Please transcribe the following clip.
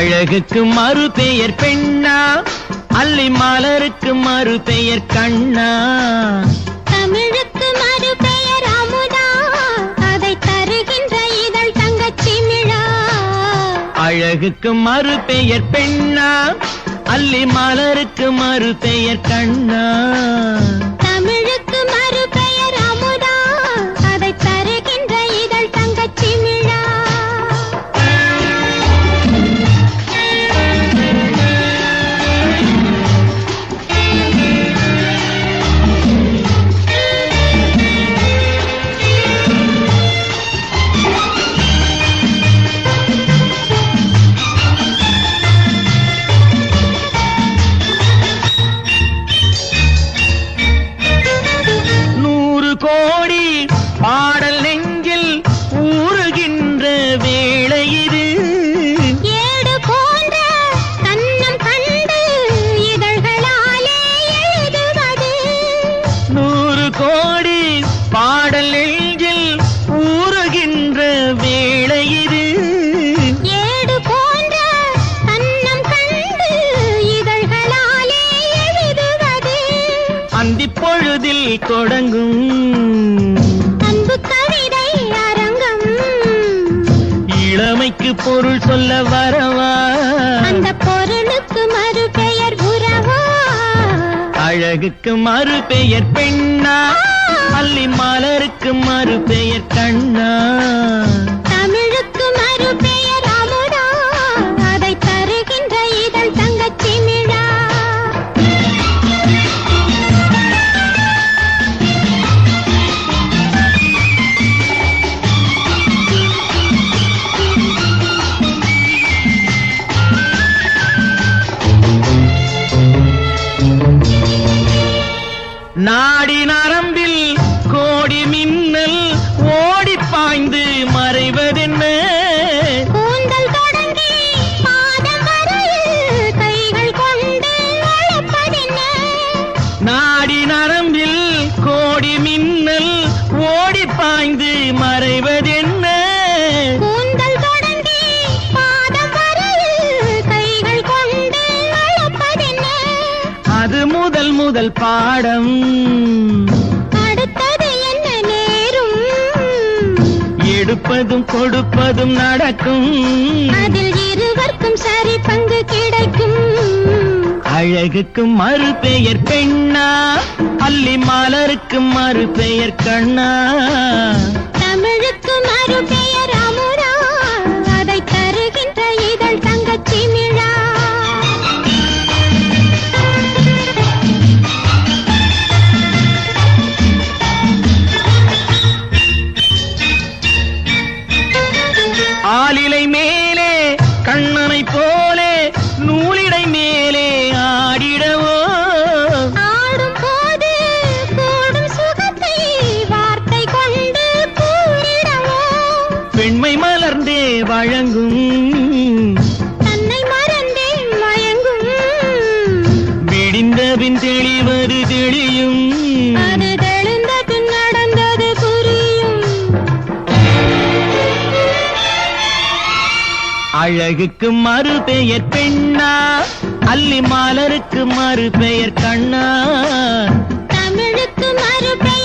அழகுக்கு மறு பெயர் பெண்ணா, அல்லி மலருக்கு மறு பெயர் கண்ணா. தமிழுக்கு மறு பெயர் அமுதா, அதை தருகின்ற இதழ் தங்கச்சிமிழா. அழகுக்கு மறு பெயர் பெண்ணா, அல்லி மலருக்கு மறு பெயர் கண்ணா. தமிழுக்கு மறு பெயர் அமுதா, அதை தருகின்ற இதழ் தங்கச்சிமிழா. கோடி பாடல் நெஞ்சில் ஊறுகின்ற வேளை இது. ஏடு போன்ற கண்ணம் கண்டு இதழ்களாலே எழுதுவது. 100 கோடி பாடல் நெஞ்சில் ஊறுகின்ற வேளை இது. ஏடு போன்ற கண்ணம் கண்டு இதழ்களாலே எழுதுவது. அந்திப் பொழுதில் தொடங்கும் அன்பு கவிதை அரங்கம். இளமைக்கு பொருள் சொல்ல வரவா, அந்த பொருளுக்கு மறு பெயர் உறவா. அழகுக்கு மறு பெயர் பெண்ணா, அல்லி மலருக்கு மறு பெயர் கண்ணா. தமிழுக்கு மறு பெயர் அமுதா, அதை தருகின்ற இதழ் தங்கச்சிமிழா. நாடி நரம்பில் கோடி மின்னல் ஓடி பாய்ந்து மறைவதென்ன. கூந்தல் தொடங்கி பாதம் வரையில் கைகள் கொண்டு அழைப்பதென்ன. நாடி நரம்பில் கோடி மின்னல் ஓடி பாய்ந்து மறைவதென்ன. கூந்தல் தொடங்கி பாதம் வரையில் கைகள் கொண்டு அழைப்பதென்ன. அது முதல் முதல் பாடம், அடுத்தது என்ன நேரும். எடுப்பதும் கொடுப்பதும் நடக்கும். அதில் இருவர்க்கும் சரி பங்கு கிடைக்கும். அழகுக்கு மறு பெயர் பெண்ணா, அல்லி மலருக்கு மறு பெயர் கண்ணா. தமிழுக்கு மறு பெயர் அமுதா, அதை தருகின்ற இதழ் தங்கச்சிமிழா. ஆலிலை மேலே கண்ணனை போலே நூலிடை மேலே ஆடிடவோ. ஆடும் போது கூடும் சுகத்தை வார்த்தை கொண்டு கூறிடவோ. பெண்மை மலர்ந்தே வழங்கும், தன்னை மறந்தே மயங்கும். விடிந்த பின் தெளிவது தெளியும். அது தெளிந்த பின் நடந்தது புரியும். அழகுக்கு மறு பெயர் பெண்ணா, அல்லி மலருக்கு மறு பெயர் கண்ணா. தமிழுக்கு மறு பெயர்